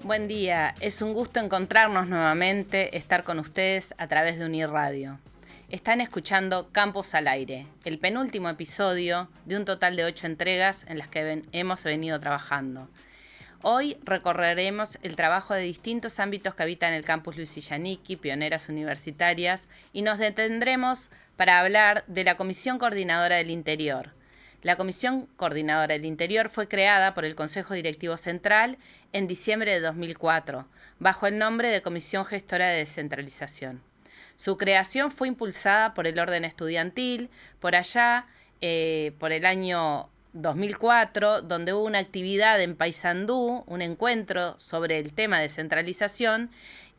Buen día, es un gusto encontrarnos nuevamente, estar con ustedes a través de Unirradio. Están escuchando Campus al Aire, el penúltimo episodio de un total de 8 entregas en las que hemos venido trabajando. Hoy recorreremos el trabajo de distintos ámbitos que habitan el campus Luis Illaniqui, pioneras universitarias, y nos detendremos para hablar de la Comisión Coordinadora del Interior. La Comisión Coordinadora del Interior fue creada por el Consejo Directivo Central en diciembre de 2004, bajo el nombre de Comisión Gestora de Descentralización. Su creación fue impulsada por el orden estudiantil, por allá, por el año 2004, donde hubo una actividad en Paysandú, un encuentro sobre el tema de descentralización,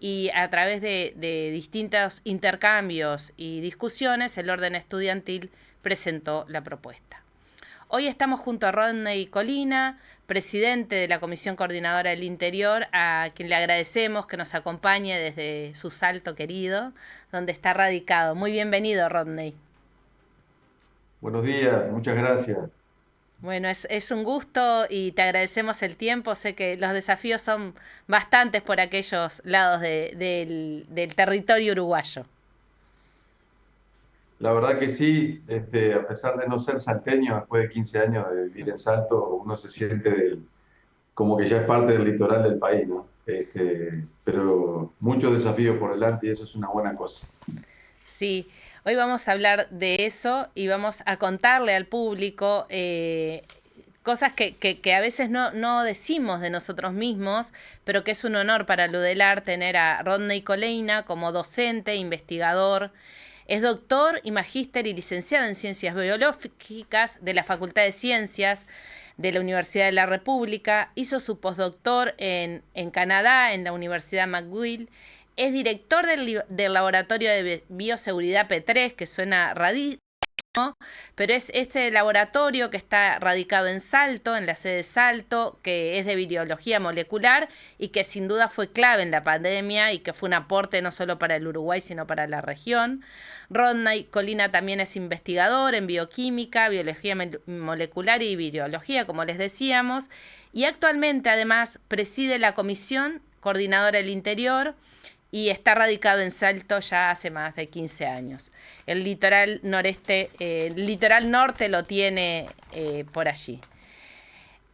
y a través de distintos intercambios y discusiones, el orden estudiantil presentó la propuesta. Hoy estamos junto a Rodney Colina, presidente de la Comisión Coordinadora del Interior, a quien le agradecemos que nos acompañe desde su Salto querido, donde está radicado. Muy bienvenido, Rodney. Buenos días, muchas gracias. Bueno, es un gusto y te agradecemos el tiempo. Sé que los desafíos son bastantes por aquellos lados del territorio uruguayo. La verdad que sí, a pesar de no ser salteño, después de 15 años de vivir en Salto, uno se siente como que ya es parte del litoral del país, ¿no? Pero muchos desafíos por delante y eso es una buena cosa. Sí, hoy vamos a hablar de eso y vamos a contarle al público cosas que a veces no decimos de nosotros mismos, pero que es un honor para Ludelar tener a Rodney Coleina como docente, investigador. Es doctor y magíster y licenciado en Ciencias Biológicas de la Facultad de Ciencias de la Universidad de la República. Hizo su postdoctor en Canadá, en la Universidad McGill. Es director del Laboratorio de Bioseguridad P3, que suena radísimo, pero es este laboratorio que está radicado en Salto, en la sede de Salto, que es de biología molecular y que sin duda fue clave en la pandemia y que fue un aporte no solo para el Uruguay, sino para la región. Rodney Colina también es investigador en bioquímica, biología molecular y virología, como les decíamos, y actualmente además preside la Comisión Coordinadora del Interior y está radicado en Salto ya hace más de 15 años. El litoral noreste, el litoral norte lo tiene por allí.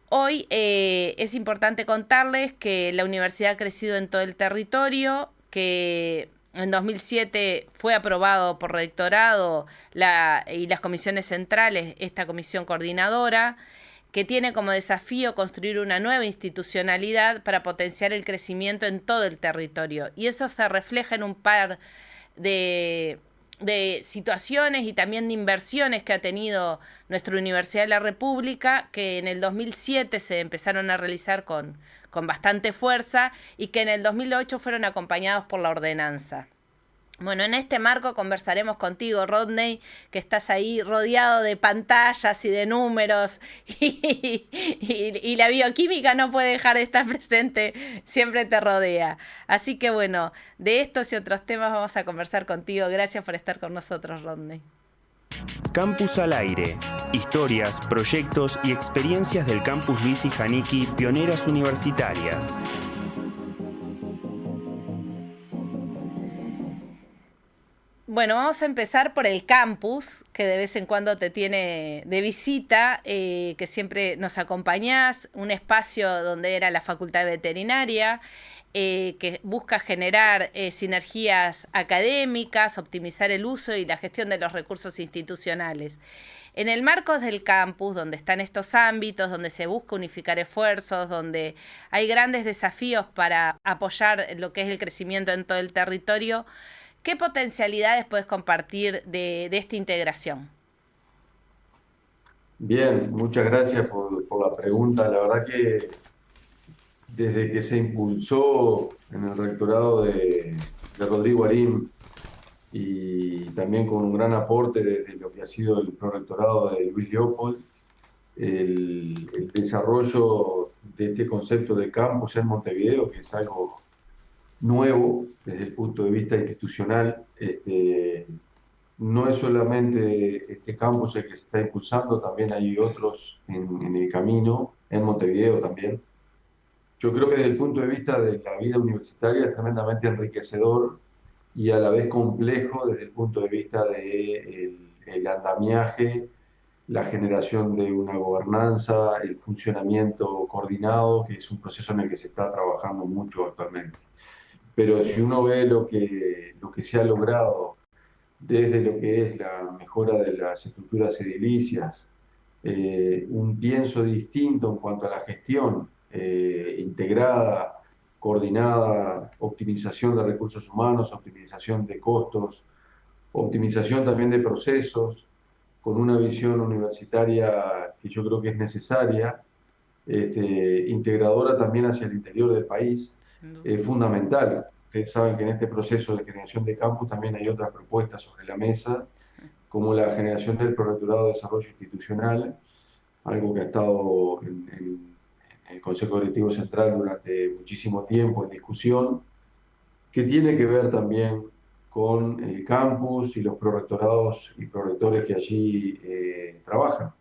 Hoy es importante contarles que la universidad ha crecido en todo el territorio, que en 2007 fue aprobado por rectorado y las comisiones centrales esta comisión coordinadora, que tiene como desafío construir una nueva institucionalidad para potenciar el crecimiento en todo el territorio. Y eso se refleja en un par de situaciones y también de inversiones que ha tenido nuestra Universidad de la República, que en el 2007 se empezaron a realizar con bastante fuerza y que en el 2008 fueron acompañados por la ordenanza. Bueno, en este marco conversaremos contigo, Rodney, que estás ahí rodeado de pantallas y de números y la bioquímica no puede dejar de estar presente, siempre te rodea. Así que bueno, de estos y otros temas vamos a conversar contigo. Gracias por estar con nosotros, Rodney. Campus al Aire. Historias, proyectos y experiencias del Campus Luis Illaniqui, pioneras universitarias. Bueno, vamos a empezar por el campus, que de vez en cuando te tiene de visita, que siempre nos acompañás, un espacio donde era la Facultad de Veterinaria, que busca generar sinergias académicas, optimizar el uso y la gestión de los recursos institucionales. En el marco del campus, donde están estos ámbitos, donde se busca unificar esfuerzos, donde hay grandes desafíos para apoyar lo que es el crecimiento en todo el territorio, ¿qué potencialidades puedes compartir de esta integración? Bien, muchas gracias por la pregunta. La verdad que desde que se impulsó en el rectorado de Rodrigo Arim y también con un gran aporte desde lo que ha sido el prorectorado de Luis Leopold, el desarrollo de este concepto de campus en Montevideo, que es algo nuevo desde el punto de vista institucional. No es solamente este campus el que se está impulsando, también hay otros en el camino, en Montevideo también. Yo creo que desde el punto de vista de la vida universitaria es tremendamente enriquecedor y a la vez complejo desde el punto de vista de el andamiaje, la generación de una gobernanza, el funcionamiento coordinado, que es un proceso en el que se está trabajando mucho actualmente. Pero si uno ve lo que se ha logrado desde lo que es la mejora de las estructuras edilicias, un pienso distinto en cuanto a la gestión, integrada, coordinada, optimización de recursos humanos, optimización de costos, optimización también de procesos, con una visión universitaria que yo creo que es necesaria, integradora también hacia el interior del país, Sin duda. es fundamental. Ustedes saben que en este proceso de generación de campus también hay otras propuestas sobre la mesa, como la generación del Prorectorado de Desarrollo Institucional, algo que ha estado en el Consejo Directivo Central durante muchísimo tiempo en discusión, que tiene que ver también con el campus y los prorectorados y prorectores que allí trabajan.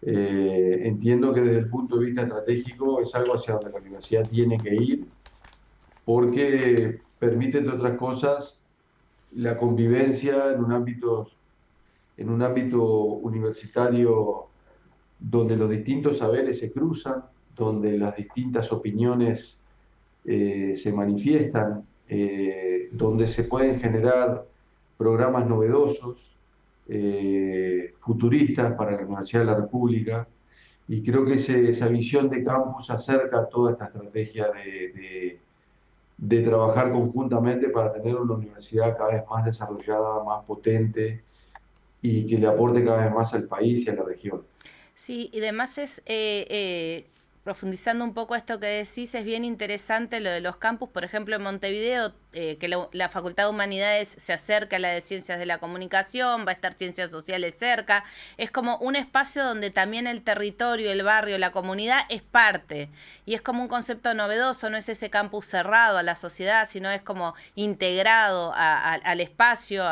Entiendo que desde el punto de vista estratégico es algo hacia donde la universidad tiene que ir, porque permite, entre otras cosas, la convivencia en un ámbito universitario donde los distintos saberes se cruzan, donde las distintas opiniones se manifiestan, donde se pueden generar programas novedosos, futuristas para la Universidad de la República, y creo que esa visión de campus acerca toda esta estrategia de trabajar conjuntamente para tener una universidad cada vez más desarrollada, más potente y que le aporte cada vez más al país y a la región. Sí, y además profundizando un poco esto que decís, es bien interesante lo de los campus, por ejemplo, en Montevideo, que la Facultad de Humanidades se acerca a la de Ciencias de la Comunicación, va a estar Ciencias Sociales cerca, es como un espacio donde también el territorio, el barrio, la comunidad es parte, y es como un concepto novedoso, no es ese campus cerrado a la sociedad, sino es como integrado al espacio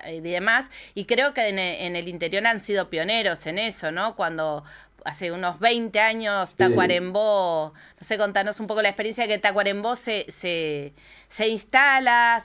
y demás, y creo que en el interior han sido pioneros en eso, ¿no? Cuando hace unos 20 años Sí, Tacuarembó, no sé, contanos un poco la experiencia que Tacuarembó se instala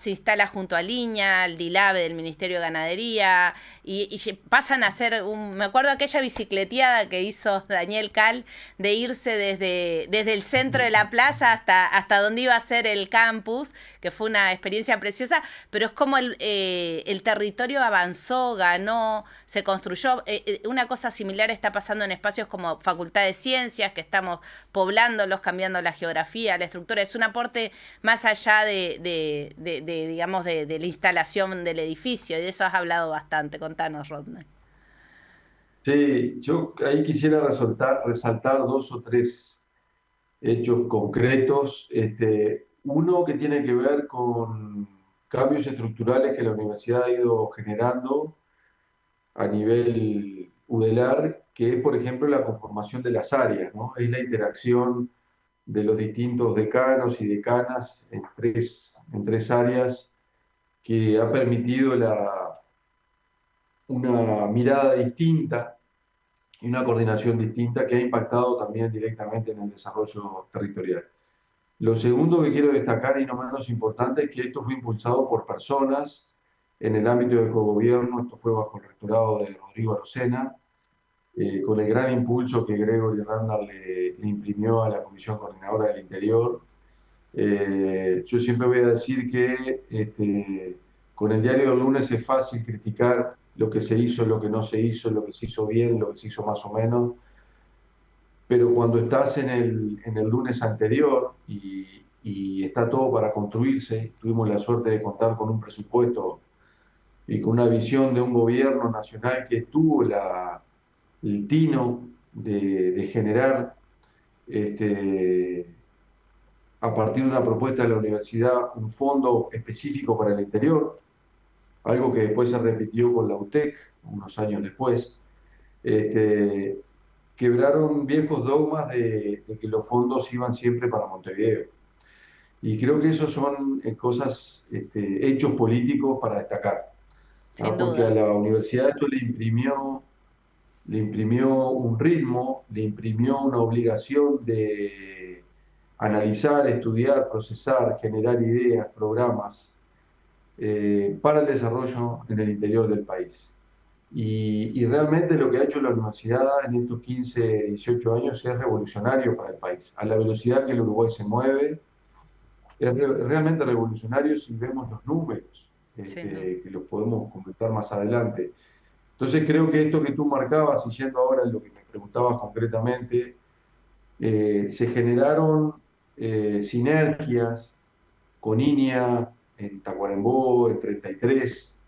junto a Liña, al DILAB del Ministerio de Ganadería, y pasan a hacer, me acuerdo aquella bicicleteada que hizo Daniel Cal, de irse desde el centro de la plaza hasta donde iba a ser el campus, que fue una experiencia preciosa, pero es como el territorio avanzó, ganó, se construyó. Una cosa similar está pasando en espacios como Facultad de Ciencias, que estamos poblándolos, cambiando la geografía, la estructura. Es un aporte más allá digamos, de la instalación del edificio, y de eso has hablado bastante. Contanos, Rodney. sí, yo ahí quisiera resaltar dos o tres hechos concretos. Uno que tiene que ver con cambios estructurales que la universidad ha ido generando a nivel UDELAR, que es, por ejemplo, la conformación de las áreas, ¿no? Es la interacción de los distintos decanos y decanas en tres áreas que ha permitido una mirada distinta y una coordinación distinta que ha impactado también directamente en el desarrollo territorial. Lo segundo que quiero destacar, y no menos importante, es que esto fue impulsado por personas en el ámbito del cogobierno. Esto fue bajo el rectorado de Rodrigo Arocena, con el gran impulso que Gregory Randall le imprimió a la Comisión Coordinadora del Interior. Yo siempre voy a decir que con el diario del lunes es fácil criticar lo que se hizo, lo que no se hizo, lo que se hizo bien, lo que se hizo más o menos, pero cuando estás en el lunes anterior y está todo para construirse, tuvimos la suerte de contar con un presupuesto y con una visión de un gobierno nacional que tuvo el tino de generar este, a partir de una propuesta de la universidad un fondo específico para el interior, algo que después se repitió con la UTEC unos años después. Este, Quebraron viejos dogmas de que los fondos iban siempre para Montevideo. Y creo que esos son cosas, hechos políticos para destacar, Sin porque a duda. la universidad esto le imprimió un ritmo, le imprimió una obligación analizar, estudiar, procesar, generar ideas, programas para el desarrollo en el interior del país. Y realmente lo que ha hecho la universidad en estos 15, 18 años es revolucionario para el país. A la velocidad que el Uruguay se mueve, es realmente revolucionario si vemos los números, que los podemos comentar más adelante. Entonces creo que esto que tú marcabas, y yendo ahora a lo que me preguntabas concretamente, se generaron sinergias con INEA en Tacuarembó, en 33,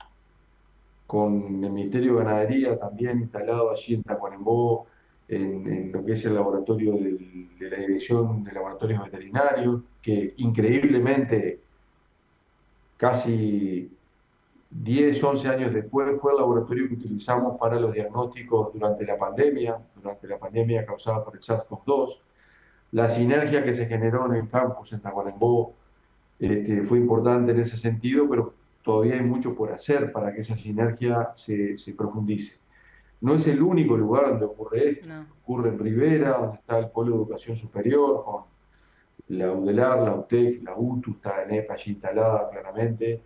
con el Ministerio de Ganadería también instalado allí en Tacuarembó, en lo que es el laboratorio de la Dirección de Laboratorios Veterinarios, que increíblemente casi 10, 11 años después fue el laboratorio que utilizamos para los diagnósticos durante la pandemia causada por el SARS-CoV-2. La sinergia que se generó en el campus en Tacuarembó fue importante en ese sentido, pero todavía hay mucho por hacer para que esa sinergia se profundice. No es el único lugar donde ocurre esto. No. Ocurre en Rivera, donde está el Polo de Educación Superior, con la UDELAR, la UTEC, la UTU, está ENEP allí instalada claramente.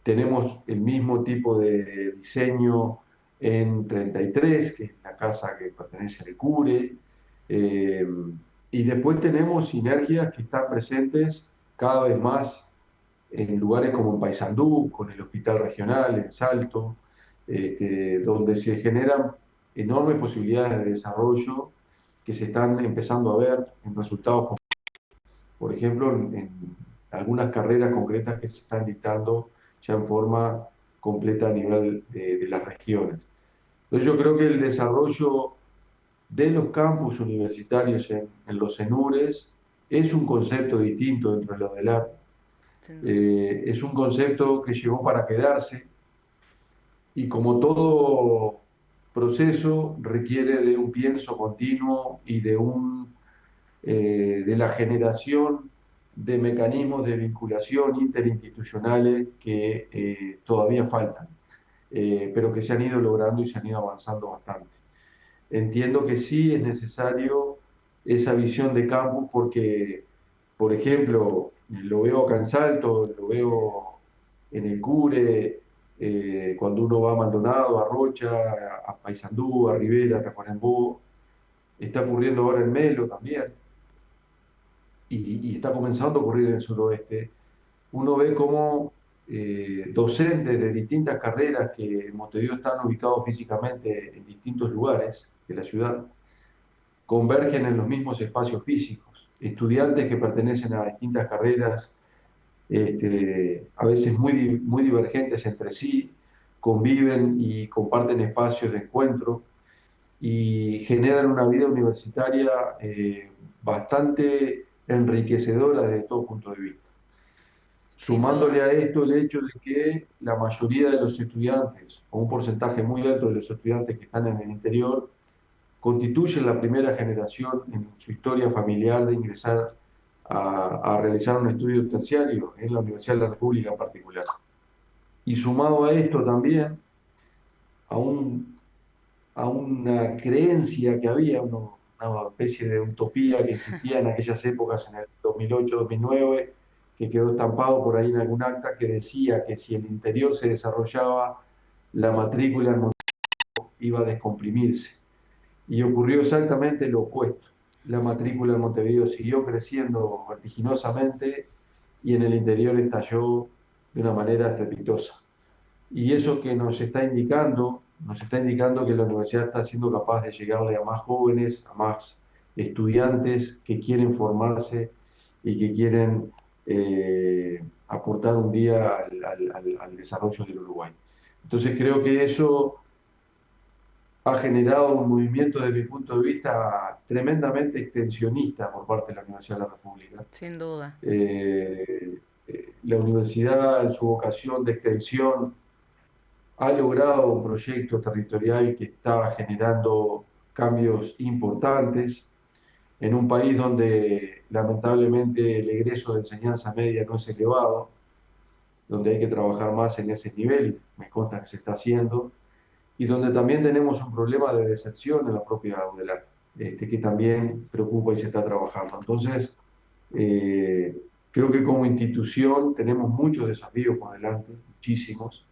Tenemos el mismo tipo de diseño en 33, que es la casa que pertenece al CURE. Y después tenemos sinergias que están presentes cada vez más en lugares como en Paysandú, con el Hospital Regional, en Salto, donde se generan enormes posibilidades de desarrollo que se están empezando a ver en resultados, por ejemplo, en algunas carreras concretas que se están dictando ya en forma completa a nivel de las regiones. Entonces yo creo que el desarrollo de los campus universitarios en los ENURES es un concepto distinto dentro de los del arte. Es un concepto que llegó para quedarse y como todo proceso requiere de un pienso continuo y de la generación de mecanismos de vinculación interinstitucionales que todavía faltan, pero que se han ido logrando y se han ido avanzando bastante. Entiendo que sí es necesario esa visión de campus porque, por ejemplo, lo veo acá en Salto, lo veo en el CURE, cuando uno va a Maldonado, a Rocha, a Paysandú, a Rivera, a Tacuarembó, está ocurriendo ahora en Melo también, y está comenzando a ocurrir en el suroeste. Uno ve cómo docentes de distintas carreras que en Montevideo están ubicados físicamente en distintos lugares de la ciudad, convergen en los mismos espacios físicos. Estudiantes que pertenecen a distintas carreras, a veces muy divergentes entre sí, conviven y comparten espacios de encuentro y generan una vida universitaria bastante enriquecedora desde todo punto de vista. Sumándole a esto el hecho de que la mayoría de los estudiantes, o un porcentaje muy alto de los estudiantes que están en el interior, constituyen la primera generación en su historia familiar de ingresar a realizar un estudio terciario en la Universidad de la República en particular. Y sumado a esto también, a, a una creencia que había, una especie de utopía que existía en aquellas épocas, en el 2008-2009, que quedó estampado por ahí en algún acta, que decía que si el interior se desarrollaba, la matrícula en Montevideo iba a descomprimirse. Y ocurrió exactamente lo opuesto. La matrícula en Montevideo siguió creciendo vertiginosamente y en el interior estalló de una manera estrepitosa. Y eso que nos está indicando que la universidad está siendo capaz de llegarle a más jóvenes, a más estudiantes que quieren formarse y que quieren aportar un día al desarrollo del Uruguay. Entonces creo que eso ha generado un movimiento, desde mi punto de vista, tremendamente extensionista por parte de la Universidad de la República. Sin duda. La universidad, en su vocación de extensión, ha logrado un proyecto territorial que está generando cambios importantes en un país donde lamentablemente el egreso de enseñanza media no es elevado, donde hay que trabajar más en ese nivel, me consta que se está haciendo, y donde también tenemos un problema de deserción en la propia UDELAR. que también preocupa y se está trabajando. Entonces, creo que como institución tenemos muchos desafíos por delante, muchísimos,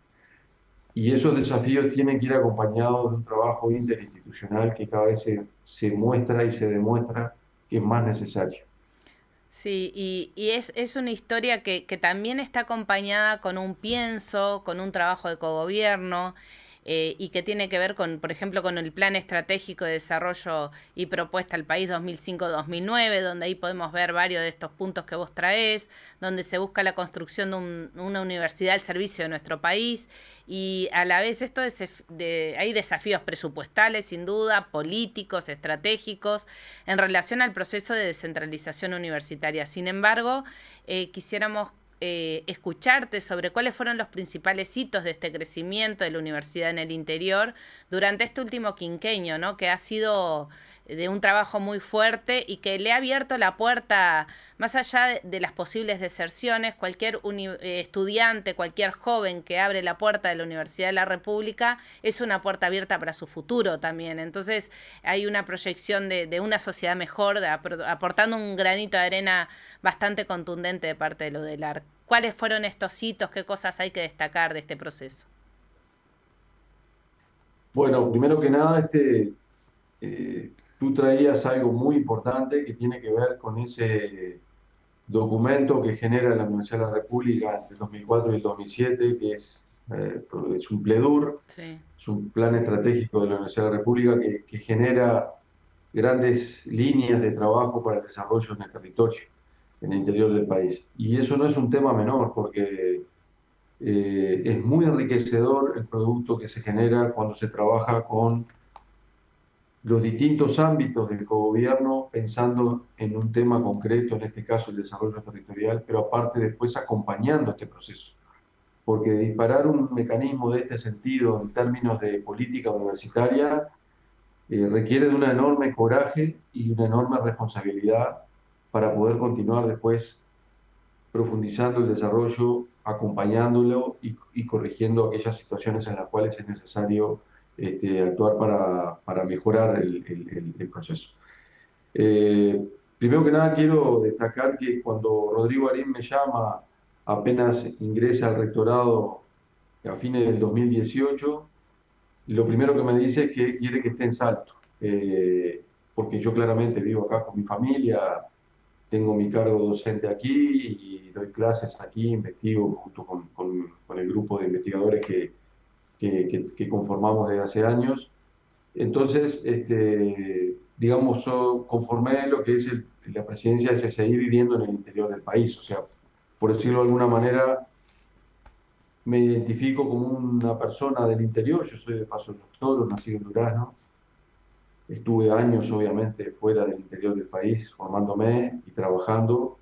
y esos desafíos tienen que ir acompañados de un trabajo interinstitucional que cada vez se muestra y se demuestra que es más necesario. Sí, y es una historia que también está acompañada con un pienso, con un trabajo de cogobierno, y que tiene que ver con, por ejemplo, con el Plan Estratégico de Desarrollo y Propuesta al País 2005-2009, donde ahí podemos ver varios de estos puntos que vos traés, donde se busca la construcción de una universidad al servicio de nuestro país, y a la vez hay desafíos presupuestales, sin duda, políticos, estratégicos, en relación al proceso de descentralización universitaria. Sin embargo, quisiéramos escucharte sobre cuáles fueron los principales hitos de este crecimiento de la universidad en el interior durante este último quinquenio, ¿no? Que ha sido de un trabajo muy fuerte y que le ha abierto la puerta, más allá de las posibles deserciones, cualquier estudiante, cualquier joven que abre la puerta de la Universidad de la República es una puerta abierta para su futuro también. Entonces hay una proyección de una sociedad mejor, aportando un granito de arena bastante contundente de parte de lo del ARC. ¿Cuáles fueron estos hitos? ¿Qué cosas hay que destacar de este proceso? Bueno, primero que nada, tú traías algo muy importante que tiene que ver con ese documento que genera la Universidad de la República entre el 2004 y el 2007, que es un PLEDUR, Sí. es un plan estratégico de la Universidad de la República que genera grandes líneas de trabajo para el desarrollo en el territorio, en el interior del país. Y eso no es un tema menor, porque es muy enriquecedor el producto que se genera cuando se trabaja con los distintos ámbitos del cogobierno, pensando en un tema concreto, en este caso el desarrollo territorial, pero aparte después acompañando este proceso. Porque disparar un mecanismo de este sentido en términos de política universitaria requiere de un enorme coraje y una enorme responsabilidad para poder continuar después profundizando el desarrollo, acompañándolo y corrigiendo aquellas situaciones en las cuales es necesario actuar para mejorar el proceso. Primero que nada quiero destacar que cuando Rodrigo Arín me llama, apenas ingresa al rectorado a fines del 2018, lo primero que me dice es que quiere que esté en Salto, porque yo claramente vivo acá con mi familia, tengo mi cargo docente aquí y doy clases aquí, investigo junto con el grupo de investigadores que conformamos desde hace años. Entonces, digamos, yo conformé lo que es la presidencia de CCI viviendo en el interior del país. O sea, por decirlo de alguna manera, me identifico como una persona del interior. Yo soy de Paso de los Toros, nacido en Durazno. Estuve años, obviamente, fuera del interior del país, formándome y trabajando,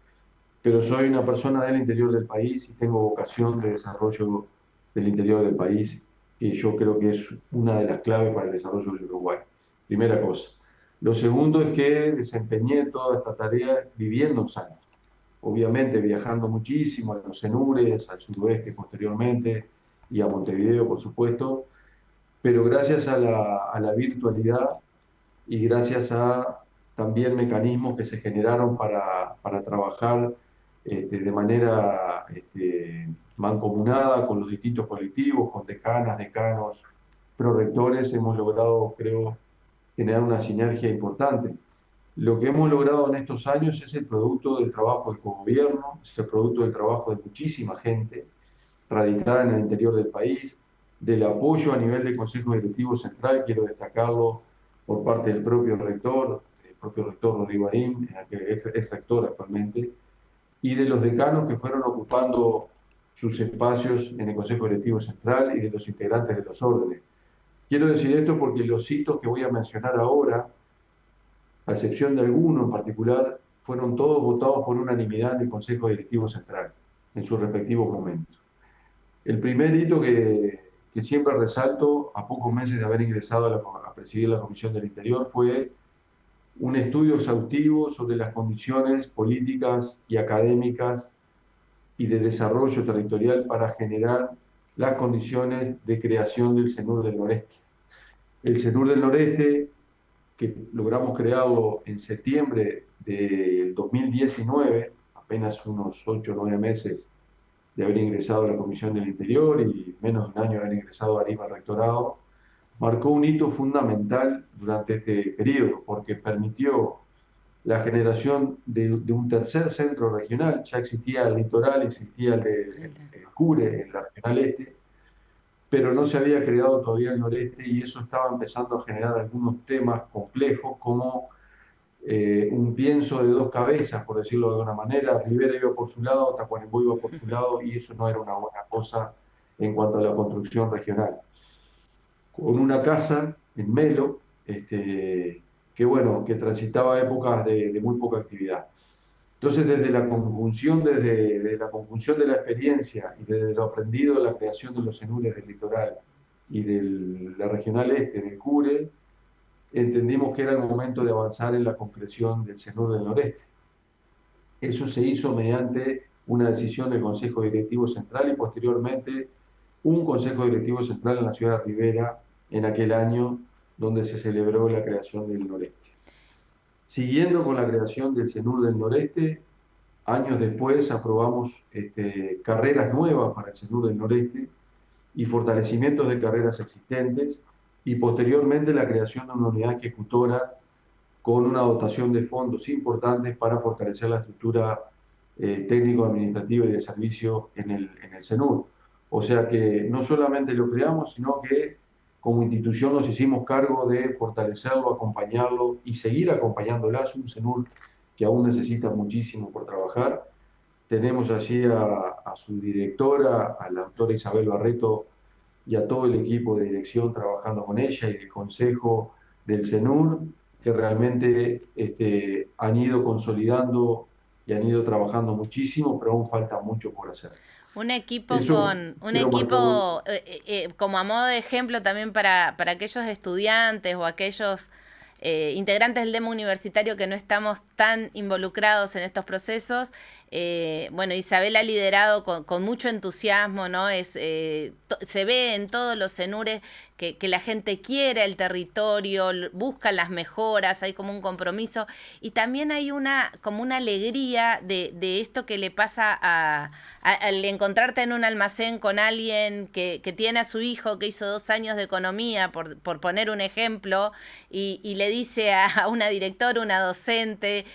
pero soy una persona del interior del país y tengo vocación de desarrollo del interior del país, que yo creo que es una de las claves para el desarrollo del Uruguay. Primera cosa. Lo segundo es que desempeñé toda esta tarea viviendo en Salta, obviamente viajando muchísimo a los Cenures, al suroeste posteriormente y a Montevideo, por supuesto, pero gracias a la virtualidad y gracias a también mecanismos que se generaron para trabajar de manera mancomunada con los distintos colectivos, con decanas, decanos, prorectores, hemos logrado, creo, generar una sinergia importante. Lo que hemos logrado en estos años es el producto del trabajo del gobierno, es el producto del trabajo de muchísima gente radicada en el interior del país, del apoyo a nivel de Consejo Directivo Central, quiero destacarlo, por parte del propio rector, el propio rector Rodrigo Arín, que es rector actualmente, y de los decanos que fueron ocupando sus espacios en el Consejo Directivo Central y de los integrantes de los órdenes. Quiero decir esto porque los hitos que voy a mencionar ahora, a excepción de alguno en particular, fueron todos votados por unanimidad en el Consejo Directivo Central, en sus respectivos momentos. El primer hito que siempre resalto, a pocos meses de haber ingresado a presidir la Comisión del Interior, fue un estudio exhaustivo sobre las condiciones políticas y académicas y de desarrollo territorial para generar las condiciones de creación del CENUR del Noreste. El CENUR del Noreste que logramos crearlo en septiembre del 2019, apenas unos 8 o 9 meses de haber ingresado a la Comisión del Interior y menos de un año de haber ingresado a ARIM al rectorado, marcó un hito fundamental durante este periodo, porque permitió la generación de un tercer centro regional. Ya existía el litoral, existía el CURE, en la regional este, pero no se había creado todavía el noreste, y eso estaba empezando a generar algunos temas complejos, como un pienso de dos cabezas, por decirlo de alguna manera. Rivera iba por su lado, Tacuarembó iba por su lado, y eso no era una buena cosa en cuanto a la construcción regional. Con una casa en Melo, que bueno, que transitaba épocas de muy poca actividad. Entonces, desde la conjunción de la experiencia y desde lo aprendido de la creación de los CENURES del litoral y de la regional este, del CURE, entendimos que era el momento de avanzar en la concreción del CENUR del noreste. Eso se hizo mediante una decisión del Consejo Directivo Central y posteriormente un Consejo Directivo Central en la ciudad de Rivera en aquel año, donde se celebró la creación del noreste. Siguiendo con la creación del CENUR del noreste, años después aprobamos carreras nuevas para el CENUR del noreste y fortalecimientos de carreras existentes, y posteriormente la creación de una unidad ejecutora con una dotación de fondos importantes para fortalecer la estructura técnico-administrativa y de servicio en el CENUR. O sea que no solamente lo creamos, sino que como institución nos hicimos cargo de fortalecerlo, acompañarlo y seguir acompañándolo. Es un CENUR que aún necesita muchísimo por trabajar. Tenemos allí a su directora, a la doctora Isabel Barreto, y a todo el equipo de dirección trabajando con ella, y el consejo del CENUR, que realmente han ido consolidando y han ido trabajando muchísimo, pero aún falta mucho por hacer. Un equipo Eso un quiero marcarlo. equipo como a modo de ejemplo también para aquellos estudiantes o aquellos integrantes del demo universitario que no estamos tan involucrados en estos procesos. Bueno, Isabel ha liderado con mucho entusiasmo, ¿no? Se ve en todos los CENURES que la gente quiere el territorio, busca las mejoras, hay como un compromiso, y también hay como una alegría de esto que le pasa al encontrarte en un almacén con alguien que tiene a su hijo que hizo 2 años de economía, por poner un ejemplo, y le dice a una directora, una docente,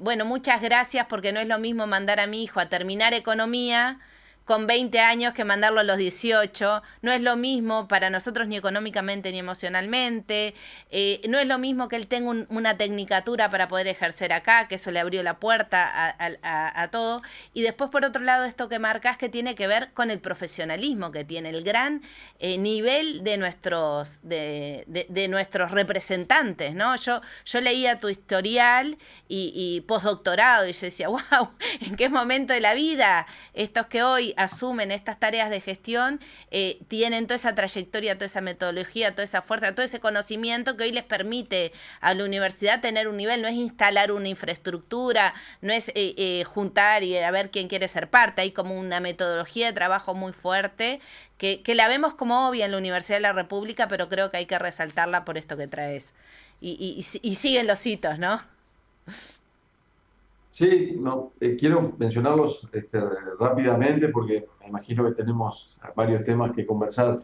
bueno, muchas gracias, porque no es lo mismo mandar a mi hijo a terminar economía con 20 años que mandarlo a los 18, no es lo mismo para nosotros ni económicamente ni emocionalmente, no es lo mismo que él tenga una tecnicatura para poder ejercer acá, que eso le abrió la puerta a todo, y después por otro lado esto que marcas que tiene que ver con el profesionalismo que tiene, el gran nivel de nuestros representantes, ¿no? Yo leía tu historial y postdoctorado y yo decía, wow, ¿en qué momento de la vida estos que hoy asumen estas tareas de gestión tienen toda esa trayectoria, toda esa metodología, toda esa fuerza, todo ese conocimiento que hoy les permite a la universidad tener un nivel? No es instalar una infraestructura, no es juntar y a ver quién quiere ser parte, hay como una metodología de trabajo muy fuerte que la vemos como obvia en la Universidad de la República, pero creo que hay que resaltarla por esto que traes. Y siguen los hitos, ¿no? Sí, no, quiero mencionarlos rápidamente, porque me imagino que tenemos varios temas que conversar.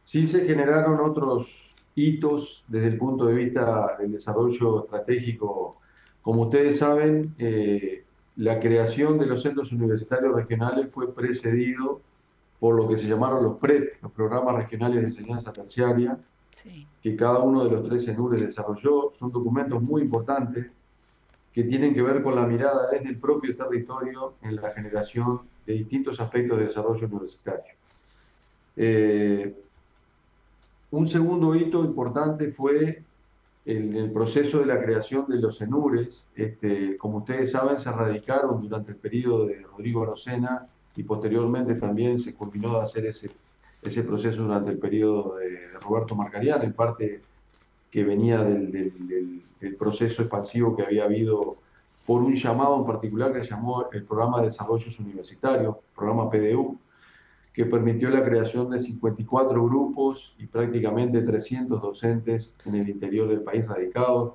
Sí se generaron otros hitos desde el punto de vista del desarrollo estratégico. Como ustedes saben, la creación de los centros universitarios regionales fue precedido por lo que se llamaron los PRET, los Programas Regionales de Enseñanza Terciaria, Sí. que cada uno de los 3 CENURES desarrolló. Son documentos muy importantes que tienen que ver con la mirada desde el propio territorio en la generación de distintos aspectos de desarrollo universitario. Un segundo hito importante fue el proceso de la creación de los CENURES. Como ustedes saben, se radicaron durante el periodo de Rodrigo Arocena, y posteriormente también se culminó de hacer ese proceso durante el periodo de Roberto Marcarián, en parte que venía del proceso expansivo que había habido por un llamado en particular que se llamó el Programa de Desarrollos Universitarios, programa PDU, que permitió la creación de 54 grupos y prácticamente 300 docentes en el interior del país radicados,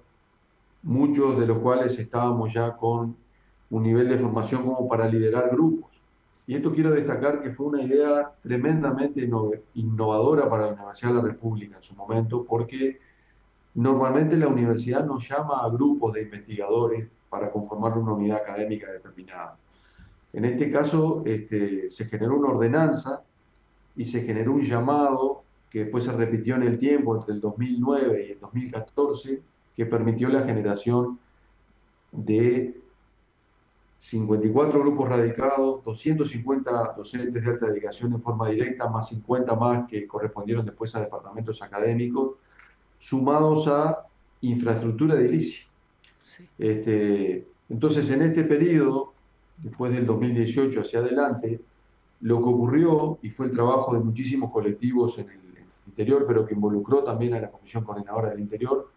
muchos de los cuales estábamos ya con un nivel de formación como para liderar grupos. Y esto quiero destacar que fue una idea tremendamente innovadora para la Universidad de la República en su momento, porque normalmente la universidad nos llama a grupos de investigadores para conformar una unidad académica determinada. En este caso, se generó una ordenanza y se generó un llamado que después se repitió en el tiempo entre el 2009 y el 2014, que permitió la generación de 54 grupos radicados, 250 docentes de alta dedicación en forma directa, más 50 más que correspondieron después a departamentos académicos, sumados a infraestructura edilicia. Sí. Entonces, en este periodo, después del 2018 hacia adelante, lo que ocurrió, y fue el trabajo de muchísimos colectivos en el interior, pero que involucró también a la Comisión Coordinadora del Interior,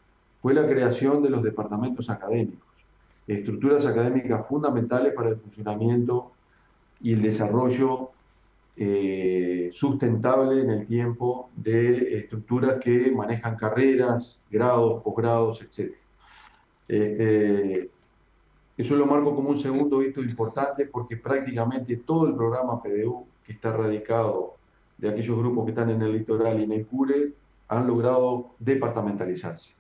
fue la creación de los departamentos académicos, estructuras académicas fundamentales para el funcionamiento y el desarrollo sustentable en el tiempo de estructuras que manejan carreras, grados, posgrados, etc. Eso lo marco como un segundo hito importante porque prácticamente todo el programa PDU que está radicado de aquellos grupos que están en el litoral y en el CURE han logrado departamentalizarse.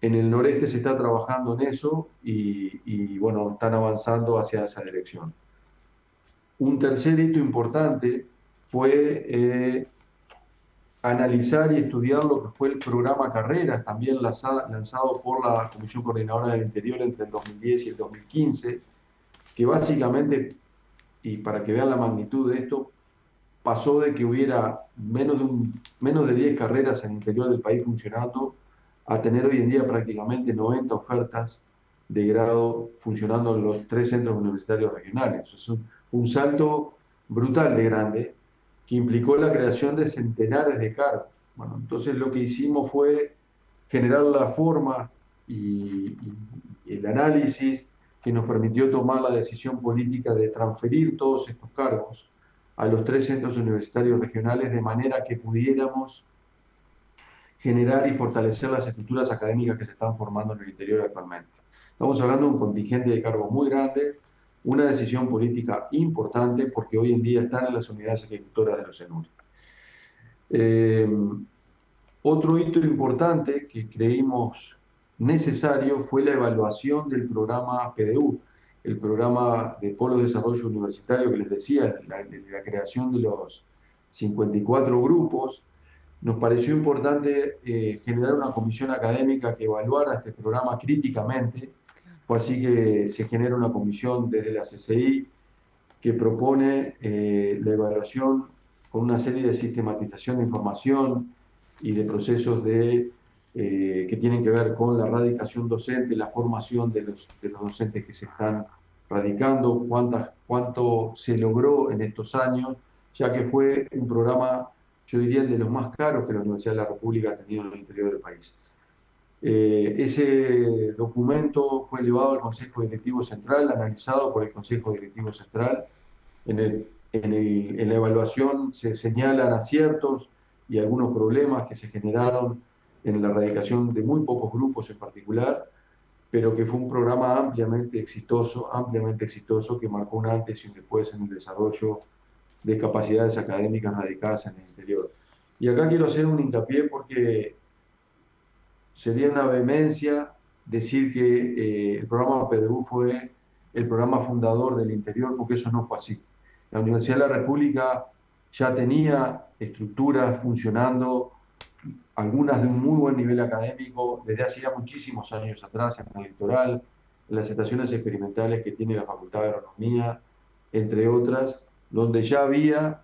En el noreste se está trabajando en eso y bueno, están avanzando hacia esa dirección. Un tercer hito importante fue analizar y estudiar lo que fue el programa Carreras, también lanzado por la Comisión Coordinadora del Interior entre el 2010 y el 2015, que básicamente, y para que vean la magnitud de esto, pasó de que hubiera menos de 10 carreras en el interior del país funcionando a tener hoy en día prácticamente 90 ofertas de grado funcionando en los 3 centros universitarios regionales. Es un salto brutal de grande que implicó la creación de centenares de cargos. Bueno, entonces lo que hicimos fue generar la forma y el análisis que nos permitió tomar la decisión política de transferir todos estos cargos a los 3 centros universitarios regionales de manera que pudiéramos generar y fortalecer las estructuras académicas que se están formando en el interior actualmente. Estamos hablando de un contingente de cargos muy grande, una decisión política importante porque hoy en día están en las unidades ejecutoras de los ENURI. Otro hito importante que creímos necesario fue la evaluación del programa PDU, el programa de Polo de Desarrollo Universitario que les decía, la creación de los 54 grupos. Nos pareció importante generar una comisión académica que evaluara este programa críticamente. Fue así que se genera una comisión desde la CCI que propone la evaluación con una serie de sistematización de información y de procesos que tienen que ver con la radicación docente, la formación de los docentes que se están radicando, cuánto se logró en estos años, ya que fue un programa, yo diría, de los más caros que la Universidad de la República ha tenido en el interior del país. Ese documento fue llevado al Consejo Directivo Central, analizado por el Consejo Directivo Central. En la evaluación se señalan aciertos y algunos problemas que se generaron en la radicación de muy pocos grupos en particular, pero que fue un programa ampliamente exitoso que marcó un antes y un después en el desarrollo de capacidades académicas radicadas en el interior. Y acá quiero hacer un hincapié porque sería una vehemencia decir que el programa PDU fue el programa fundador del interior, porque eso no fue así. La Universidad de la República ya tenía estructuras funcionando, algunas de un muy buen nivel académico, desde hacía muchísimos años atrás, en el litoral, en las estaciones experimentales que tiene la Facultad de Agronomía, entre otras, donde ya había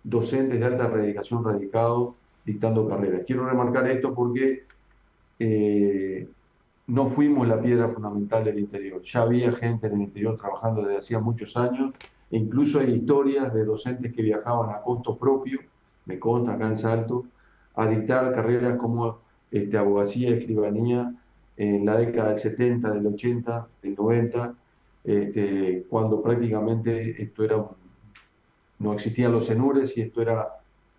docentes de alta dedicación radicados dictando carreras. Quiero remarcar esto porque no fuimos la piedra fundamental del interior. Ya había gente en el interior trabajando desde hacía muchos años, e incluso hay historias de docentes que viajaban a costo propio, me consta acá en Salto, a dictar carreras como abogacía y escribanía en la década del 70, del 80, del 90, cuando prácticamente esto era no existían los CENURES y esto era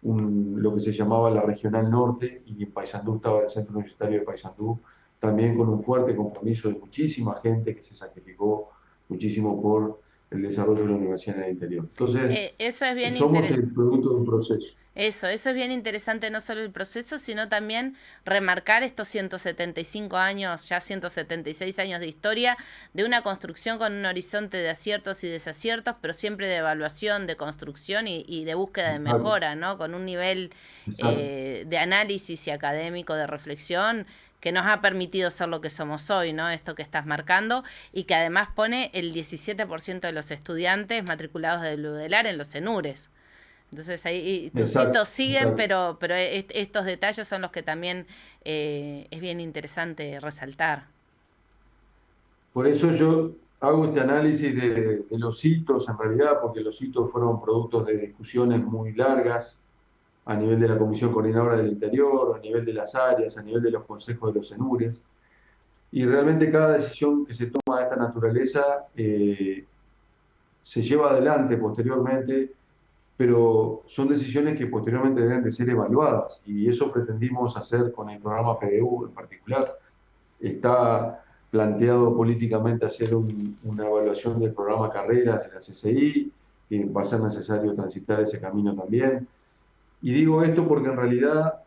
lo que se llamaba la Regional Norte, y en Paysandú estaba el Centro Universitario de Paysandú, también con un fuerte compromiso de muchísima gente que se sacrificó muchísimo por el desarrollo de la universidad en el interior. Entonces, Eso es bien somos interesante. el producto de un proceso. Eso es bien interesante, no solo el proceso, sino también remarcar estos 175 años, ya 176 años de historia, de una construcción con un horizonte de aciertos y desaciertos, pero siempre de evaluación, de construcción y de búsqueda de Exacto, mejora, ¿no? Con un nivel exacto. de análisis y académico, de reflexión, que nos ha permitido ser lo que somos hoy, ¿no? Esto que estás marcando, y que además pone el 17% de los estudiantes matriculados del UDELAR en los CENURES. Entonces ahí tus Exacto, hitos siguen, exacto. pero estos detalles son los que también es bien interesante resaltar. Por eso yo hago este análisis de los hitos, en realidad, porque los hitos fueron productos de discusiones muy largas a nivel de la Comisión Coordinadora del Interior, a nivel de las áreas, a nivel de los consejos de los CENURES. Y realmente cada decisión que se toma de esta naturaleza se lleva adelante posteriormente, pero son decisiones que posteriormente deben de ser evaluadas. Y eso pretendimos hacer con el programa PDU en particular. Está planteado políticamente hacer una evaluación del programa Carreras de la CCI, que va a ser necesario transitar ese camino también. Y digo esto porque en realidad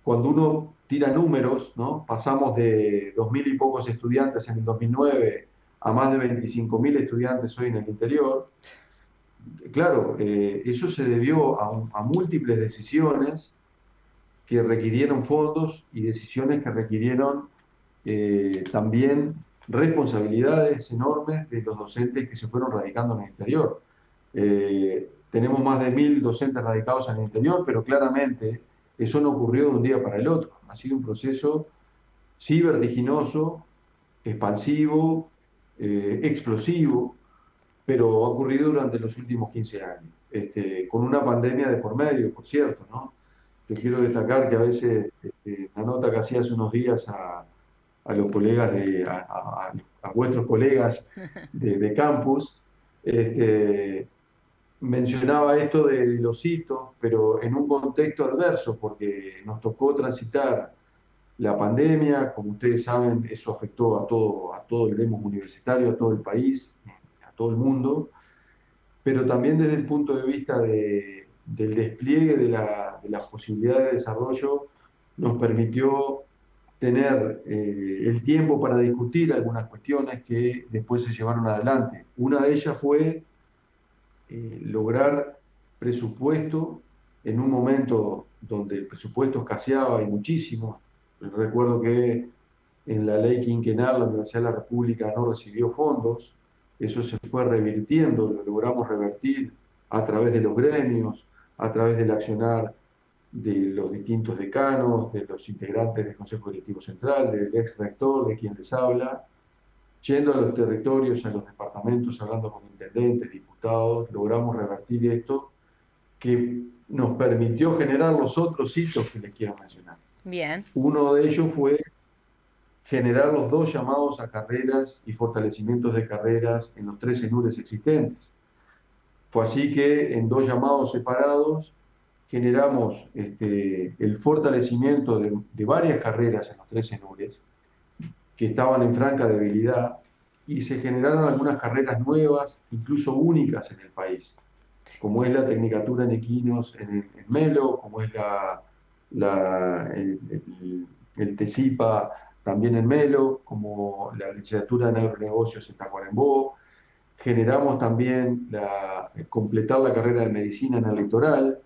cuando uno tira números, ¿no? Pasamos de 2.000 y pocos estudiantes en el 2009 a más de 25.000 estudiantes hoy en el interior. Claro, eso se debió a múltiples decisiones que requirieron fondos y decisiones que requirieron también responsabilidades enormes de los docentes que se fueron radicando en el interior. Tenemos más de 1.000 docentes radicados en el interior, pero claramente eso no ocurrió de un día para el otro. Ha sido un proceso, sí, vertiginoso, expansivo, explosivo, pero ha ocurrido durante los últimos 15 años, con una pandemia de por medio, por cierto, ¿no? Yo Sí, quiero sí. destacar que a veces la nota que hacía hace unos días a los colegas, a vuestros colegas de campus, este, mencionaba esto de los hitos, pero en un contexto adverso, porque nos tocó transitar la pandemia, como ustedes saben, eso afectó a todo el demos universitario, a todo el país, a todo el mundo, pero también desde el punto de vista del despliegue de las posibilidades de desarrollo, nos permitió tener el tiempo para discutir algunas cuestiones que después se llevaron adelante. Una de ellas fue lograr presupuesto en un momento donde el presupuesto escaseaba y muchísimo. Recuerdo que en la ley quinquenal la Universidad de la República no recibió fondos, eso se fue revirtiendo, lo logramos revertir a través de los gremios, a través del accionar de los distintos decanos, de los integrantes del Consejo Directivo Central, del ex rector, de quien les habla, yendo a los territorios, a los departamentos, hablando con intendentes, diputados, logramos revertir esto que nos permitió generar los otros hitos que les quiero mencionar. Bien. Uno de ellos fue generar los dos llamados a carreras y fortalecimientos de carreras en los tres CENURES existentes. Fue así que en dos llamados separados generamos el fortalecimiento de varias carreras en los tres CENURES que estaban en franca debilidad y se generaron algunas carreras nuevas, incluso únicas en el país, como es la Tecnicatura en Equinos en Melo, como es el TESIPA también en Melo, como la licenciatura en agronegocios en Tacuarembó. Generamos también completar la carrera de medicina en el litoral,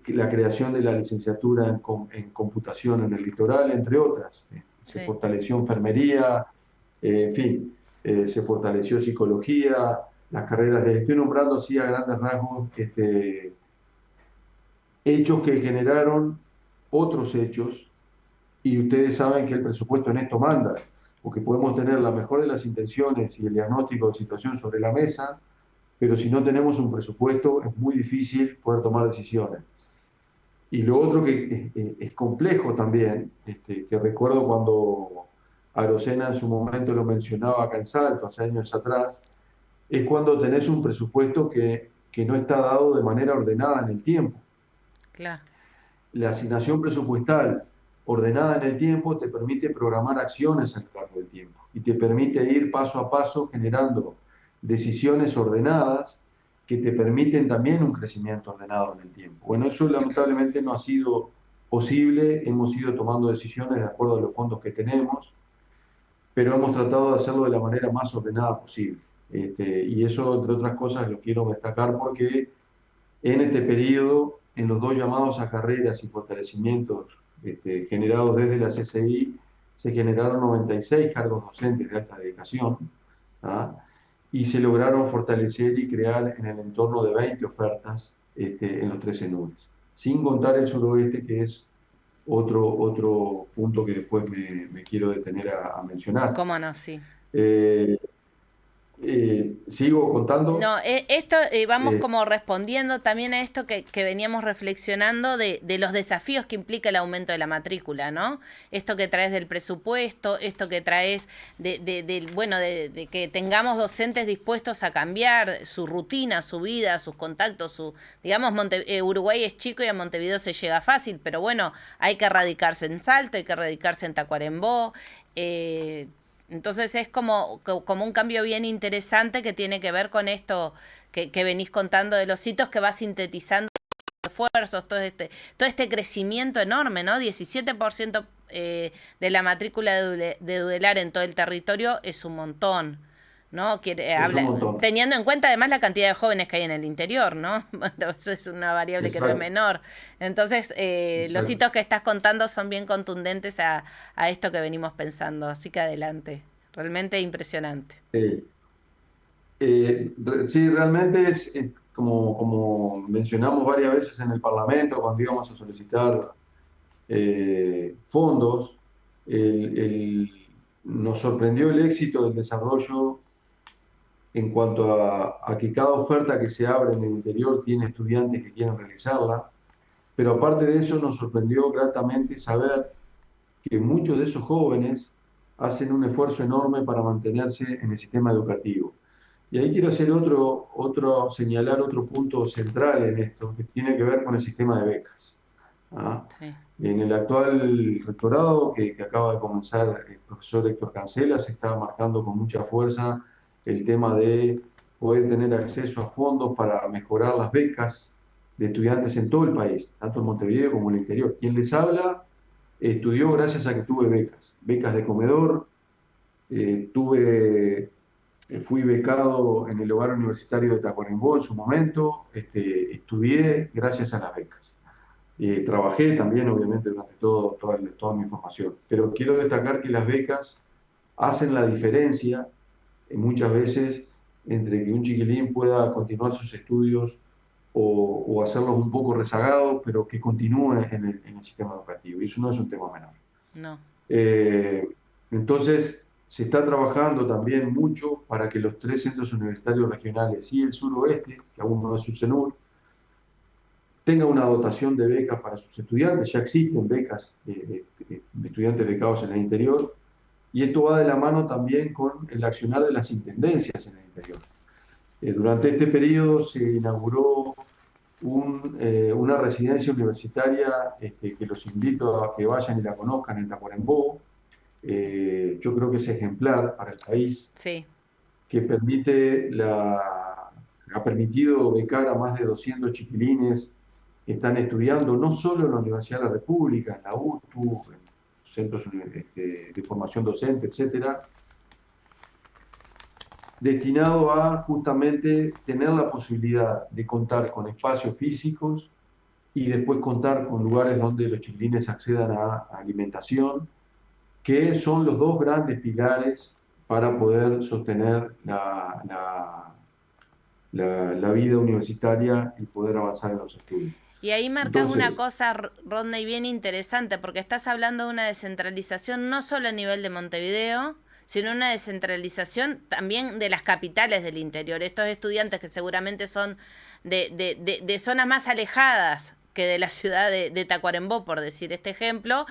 la creación de la licenciatura en computación en el litoral, entre otras. Se Sí. fortaleció enfermería, en fin, se fortaleció psicología, las carreras estoy nombrando así a grandes rasgos, hechos que generaron otros hechos, y ustedes saben que el presupuesto en esto manda, porque podemos tener la mejor de las intenciones y el diagnóstico de situación sobre la mesa, pero si no tenemos un presupuesto es muy difícil poder tomar decisiones. Y lo otro que es complejo también, que recuerdo cuando Arocena en su momento lo mencionaba acá en Salto, hace años atrás, es cuando tenés un presupuesto que que no está dado de manera ordenada en el tiempo. Claro. La asignación presupuestal ordenada en el tiempo te permite programar acciones a lo largo del tiempo y te permite ir paso a paso generando decisiones ordenadas que te permiten también un crecimiento ordenado en el tiempo. Bueno, eso lamentablemente no ha sido posible, hemos ido tomando decisiones de acuerdo a los fondos que tenemos, pero hemos tratado de hacerlo de la manera más ordenada posible. Y eso, entre otras cosas, lo quiero destacar porque en este periodo, en los dos llamados a carreras y fortalecimientos generados desde la CCI, se generaron 96 cargos docentes de alta dedicación, ¿ah? Y se lograron fortalecer y crear en el entorno de 20 ofertas en los 13 NURES, sin contar el suroeste, que es otro punto que después me quiero detener a mencionar. ¿Cómo no? Sí. Eh, ¿Sigo contando? No, esto vamos Eh, como respondiendo también a esto que veníamos reflexionando de los desafíos que implica el aumento de la matrícula, ¿no? Esto que traes del presupuesto, esto que traes de que tengamos docentes dispuestos a cambiar su rutina, su vida, sus contactos, digamos, Uruguay es chico y a Montevideo se llega fácil, pero bueno, hay que radicarse en Salto, hay que radicarse en Tacuarembó, entonces es como un cambio bien interesante que tiene que ver con esto que venís contando de los hitos que va sintetizando esfuerzos, todo este crecimiento enorme, ¿no? 17% de la matrícula de Udelar en todo el territorio es un montón, ¿no? es un montón. Teniendo en cuenta además la cantidad de jóvenes que hay en el interior, ¿no? Eso es una variable que no es Exacto, menor. Entonces, los exacto. hitos que estás contando son bien contundentes a esto que venimos pensando. Así que adelante. Realmente impresionante. Eh, sí, realmente es como mencionamos varias veces en el Parlamento cuando íbamos a solicitar fondos, nos sorprendió el éxito del desarrollo en cuanto a que cada oferta que se abre en el interior tiene estudiantes que quieren realizarla, pero aparte de eso nos sorprendió gratamente saber que muchos de esos jóvenes hacen un esfuerzo enorme para mantenerse en el sistema educativo. Y ahí quiero hacer señalar otro punto central en esto, que tiene que ver con el sistema de becas. ¿Ah? Sí. En el actual rectorado que acaba de comenzar el profesor Héctor Cancela, se está marcando con mucha fuerza el tema de poder tener acceso a fondos para mejorar las becas de estudiantes en todo el país, tanto en Montevideo como en el interior. Quien les habla estudió gracias a que tuve becas de comedor, fui becado en el hogar universitario de Tacuarembó en su momento, estudié gracias a las becas. Trabajé también, obviamente, durante toda mi formación. Pero quiero destacar que las becas hacen la diferencia muchas veces entre que un chiquilín pueda continuar sus estudios o hacerlos un poco rezagados, pero que continúe en el sistema educativo. Y eso no es un tema menor. No. Eh, entonces, se está trabajando también mucho para que los 3 centros universitarios regionales y el suroeste, que aún no es su CENUR, tenga una dotación de becas para sus estudiantes. Ya existen becas de estudiantes becados en el interior, y esto va de la mano también con el accionar de las intendencias en el interior. Durante este periodo se inauguró una residencia universitaria que los invito a que vayan y la conozcan en Tacuarembó. Yo creo que es ejemplar para el país, Sí. que ha permitido becar a más de 200 chiquilines que están estudiando no solo en la Universidad de la República, en la UTU, en centros de formación docente, etcétera, destinado a justamente tener la posibilidad de contar con espacios físicos y después contar con lugares donde los chiquilines accedan a alimentación, que son los dos grandes pilares para poder sostener la vida universitaria y poder avanzar en los estudios. Y ahí marcas una Entonces, cosa, Rodney, bien interesante, porque estás hablando de una descentralización no solo a nivel de Montevideo, sino una descentralización también de las capitales del interior. Estos estudiantes que seguramente son de zonas más alejadas que de la ciudad de Tacuarembó, por decir este ejemplo,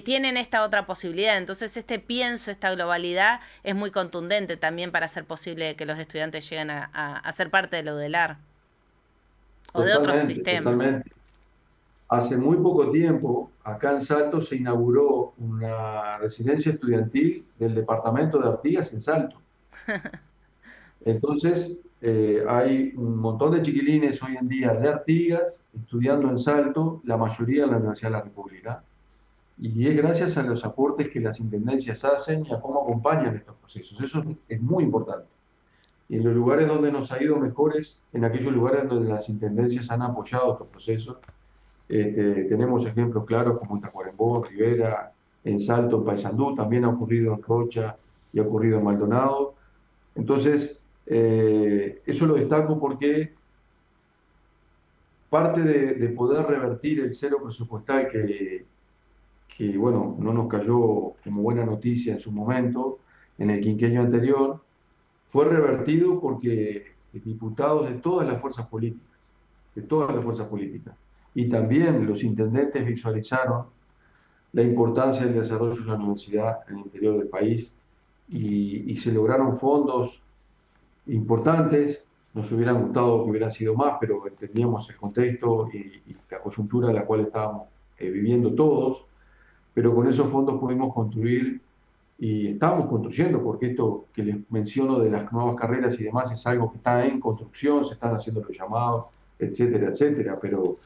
tienen esta otra posibilidad. Entonces este pienso, esta globalidad es muy contundente también para hacer posible que los estudiantes lleguen a ser parte de lo UDELAR. O de otros Totalmente, sistemas. totalmente. Hace muy poco tiempo, acá en Salto se inauguró una residencia estudiantil del departamento de Artigas en Salto. Entonces, hay un montón de chiquilines hoy en día de Artigas estudiando en Salto, la mayoría en la Universidad de la República. Y es gracias a los aportes que las intendencias hacen y a cómo acompañan estos procesos. Eso es muy importante. Y en los lugares donde nos ha ido mejor es en aquellos lugares donde las intendencias han apoyado estos procesos. Tenemos ejemplos claros como en Tacuarembó, Rivera, en Salto, en Paysandú, también ha ocurrido en Rocha y ha ocurrido en Maldonado. Entonces, eso lo destaco porque parte de poder revertir el cero presupuestal que, bueno, no nos cayó como buena noticia en su momento, en el quinquenio anterior, fue revertido porque diputados de todas las fuerzas políticas, y también los intendentes visualizaron la importancia del desarrollo de la universidad en el interior del país y se lograron fondos importantes. Nos hubieran gustado que hubieran sido más, pero entendíamos el contexto y la coyuntura en la cual estábamos viviendo todos, pero con esos fondos pudimos construir y estamos construyendo, porque esto que les menciono de las nuevas carreras y demás es algo que está en construcción, se están haciendo los llamados, etcétera, etcétera. Pero,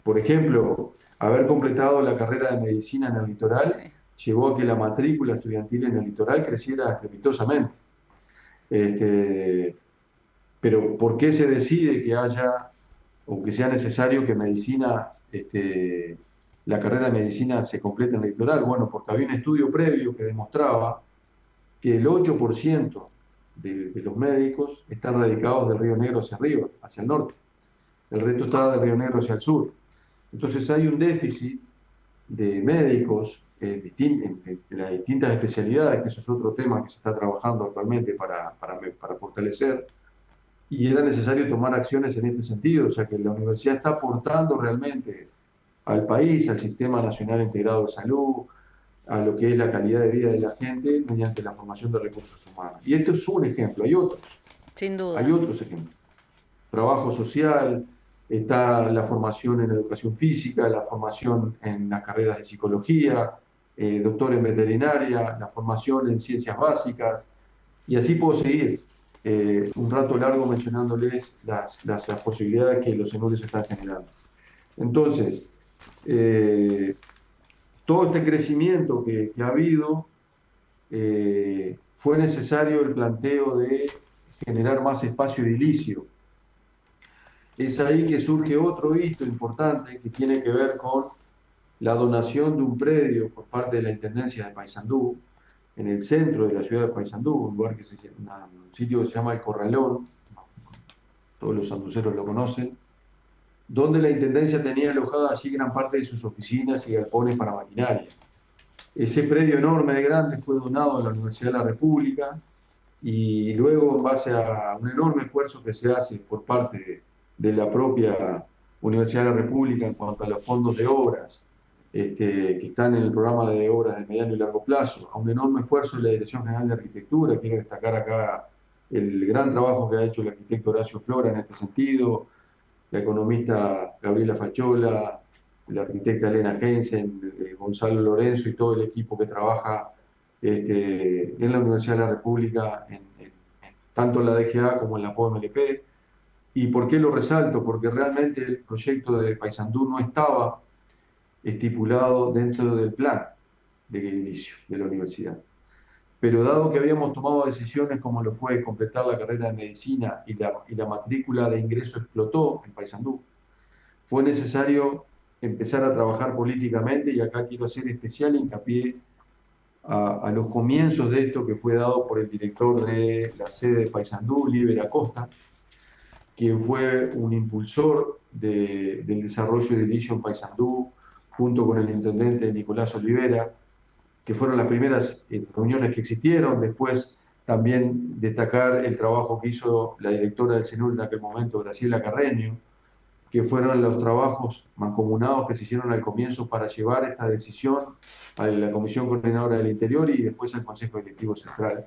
por ejemplo, haber completado la carrera de medicina en el litoral Sí. llevó a que la matrícula estudiantil en el litoral creciera estrepitosamente. Este, pero ¿por qué se decide que haya o que sea necesario que medicina, la carrera de medicina se complete en el litoral? Bueno, porque había un estudio previo que demostraba que el 8% de los médicos están radicados del Río Negro hacia arriba, hacia el norte. El resto está del Río Negro hacia el sur. Entonces hay un déficit de médicos de las distintas especialidades, que eso es otro tema que se está trabajando actualmente para fortalecer, y era necesario tomar acciones en este sentido, o sea que la universidad está aportando realmente al país, al Sistema Nacional Integrado de Salud, a lo que es la calidad de vida de la gente mediante la formación de recursos humanos. Y esto es un ejemplo, Sin hay duda. otros ejemplos. Trabajo social, está la formación en educación física, la formación en las carreras de psicología, doctor en veterinaria, la formación en ciencias básicas, y así puedo seguir un rato largo mencionándoles las posibilidades que los CENURES están generando. Entonces, todo este crecimiento que ha habido, fue necesario el planteo de generar más espacio edilicio. Es ahí que surge otro hito importante que tiene que ver con la donación de un predio por parte de la Intendencia de Paysandú, en el centro de la ciudad de Paysandú, un lugar un sitio que se llama El Corralón, todos los sanduceros lo conocen, donde la Intendencia tenía alojada allí gran parte de sus oficinas y galpones para maquinaria. Ese predio enorme de grande fue donado a la Universidad de la República y luego, en base a un enorme esfuerzo que se hace por parte de la propia Universidad de la República en cuanto a los fondos de obras, que están en el programa de obras de mediano y largo plazo, a un enorme esfuerzo de la Dirección General de Arquitectura. Quiero destacar acá el gran trabajo que ha hecho el arquitecto Horacio Flora en este sentido, la economista Gabriela Fachola, la arquitecta Elena Hensen, Gonzalo Lorenzo y todo el equipo que trabaja en la Universidad de la República, tanto en la DGA como en la POMLP. ¿Y por qué lo resalto? Porque realmente el proyecto de Paysandú no estaba estipulado dentro del plan de edilicio de la universidad. Pero dado que habíamos tomado decisiones como lo fue completar la carrera de medicina y la matrícula de ingreso explotó en Paysandú, fue necesario empezar a trabajar políticamente, y acá quiero hacer especial hincapié a los comienzos de esto que fue dado por el director de la sede de Paysandú, Líber Acosta, quien fue un impulsor del desarrollo de edilicio en Paysandú, junto con el intendente Nicolás Olivera, que fueron las primeras reuniones que existieron. Después también destacar el trabajo que hizo la directora del CENUR en aquel momento, Graciela Carreño, que fueron los trabajos mancomunados que se hicieron al comienzo para llevar esta decisión a la Comisión Coordinadora del Interior y después al Consejo Directivo Central,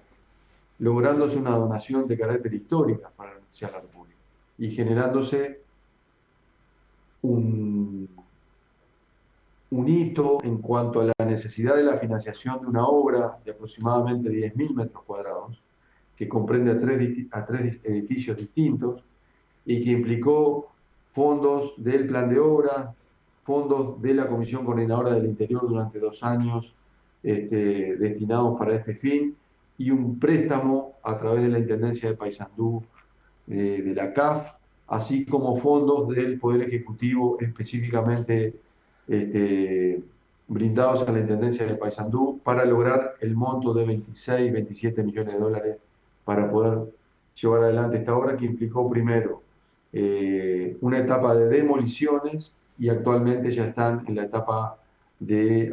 lográndose una donación de carácter histórica para la Universidad de la República y generándose un, un hito en cuanto a la necesidad de la financiación de una obra de aproximadamente 10.000 metros cuadrados, que comprende a tres edificios distintos y que implicó fondos del plan de obra, fondos de la Comisión Coordinadora del Interior durante 2 años destinados para este fin, y un préstamo a través de la Intendencia de Paysandú, de la CAF, así como fondos del Poder Ejecutivo específicamente brindados a la Intendencia de Paysandú para lograr el monto de 26, 27 millones de dólares para poder llevar adelante esta obra, que implicó primero una etapa de demoliciones, y actualmente ya están en la etapa de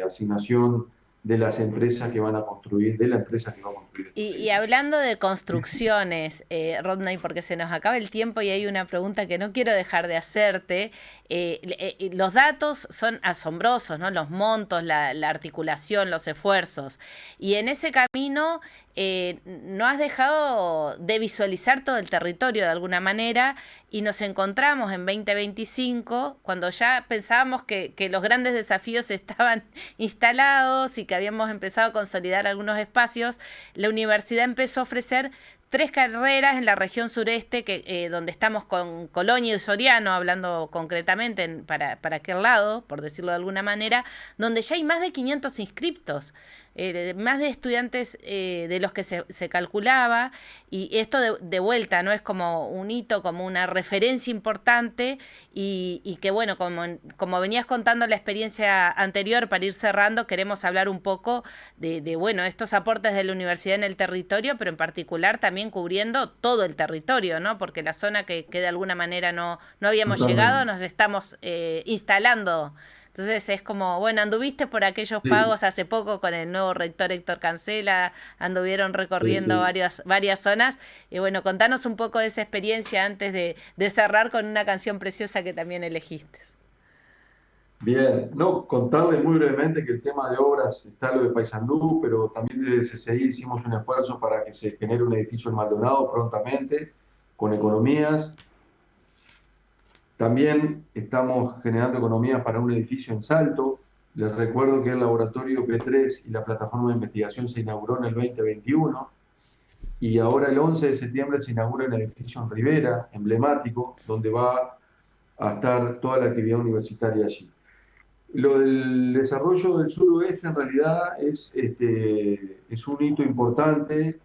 asignación de las empresas que van a construir, de la empresa que va a construir estos Y edificios. hablando de construcciones, Rodney, porque se nos acaba el tiempo y hay una pregunta que no quiero dejar de hacerte. Los datos son asombrosos, ¿no? Los montos, la articulación, los esfuerzos. Y en ese camino no has dejado de visualizar todo el territorio de alguna manera, y nos encontramos en 2025, cuando ya pensábamos que los grandes desafíos estaban instalados y que habíamos empezado a consolidar algunos espacios. La universidad empezó a ofrecer 3 carreras en la región sureste, donde estamos con Colonia y Soriano, hablando concretamente para aquel lado, por decirlo de alguna manera, donde ya hay más de 500 inscriptos. Más de estudiantes de los que se calculaba, y esto de vuelta no es como un hito, como una referencia importante, y que bueno, como venías contando la experiencia anterior, para ir cerrando, queremos hablar un poco de bueno, estos aportes de la universidad en el territorio, pero en particular también cubriendo todo el territorio, ¿no? Porque la zona que de alguna manera no habíamos llegado, Totalmente. nos estamos instalando. Entonces es como, bueno, anduviste por aquellos Sí, pagos hace poco con el nuevo rector Héctor Cancela, anduvieron sí, recorriendo sí. varias zonas. Y bueno, contanos un poco de esa experiencia antes de cerrar con una canción preciosa que también elegiste. Bien, no, contarles muy brevemente que el tema de obras está lo de Paysandú, pero también desde CCI hicimos un esfuerzo para que se genere un edificio en Maldonado prontamente, con economías. También estamos generando economías para un edificio en Salto. Les recuerdo que el laboratorio P3 y la plataforma de investigación se inauguró en el 2021, y ahora el 11 de septiembre se inaugura el edificio en Rivera, emblemático, donde va a estar toda la actividad universitaria allí. Lo del desarrollo del suroeste en realidad es un hito importante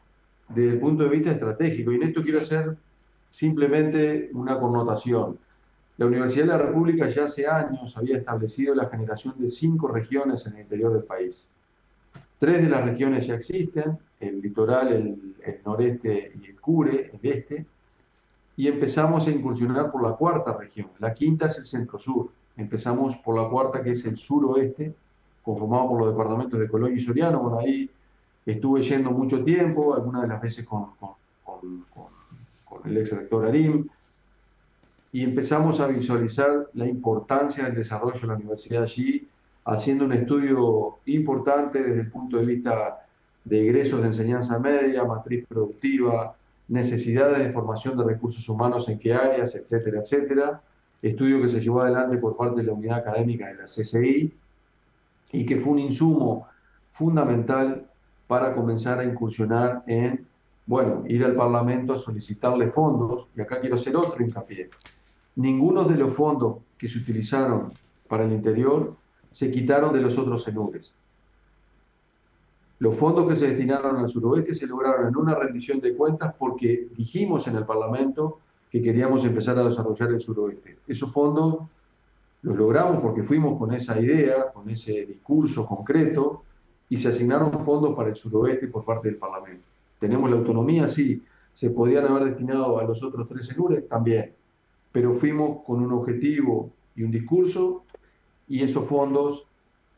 desde el punto de vista estratégico, y en esto quiero Sí. hacer simplemente una connotación. La Universidad de la República ya hace años había establecido la generación de 5 regiones en el interior del país. 3 de las regiones ya existen: el litoral, el noreste y el Cure, el este, y empezamos a incursionar por la cuarta región. La quinta es el centro-sur. Empezamos por la cuarta, que es el suroeste, conformado por los departamentos de Colonia y Soriano. Bueno, ahí estuve yendo mucho tiempo, algunas de las veces con el ex rector Arim, y empezamos a visualizar la importancia del desarrollo de la universidad allí, haciendo un estudio importante desde el punto de vista de egresos de enseñanza media, matriz productiva, necesidades de formación de recursos humanos en qué áreas, etcétera, etcétera. Estudio que se llevó adelante por parte de la unidad académica de la CCI, y que fue un insumo fundamental para comenzar a incursionar en, bueno, ir al Parlamento a solicitarle fondos. Y acá quiero hacer otro hincapié: ninguno de los fondos que se utilizaron para el interior se quitaron de los otros ENURES. Los fondos que se destinaron al suroeste se lograron en una rendición de cuentas, porque dijimos en el Parlamento que queríamos empezar a desarrollar el suroeste. Esos fondos los logramos porque fuimos con esa idea, con ese discurso concreto, y se asignaron fondos para el suroeste por parte del Parlamento. Tenemos la autonomía, sí. ¿Se podrían haber destinado a los otros 3 ENURES? También. Pero fuimos con un objetivo y un discurso, y esos fondos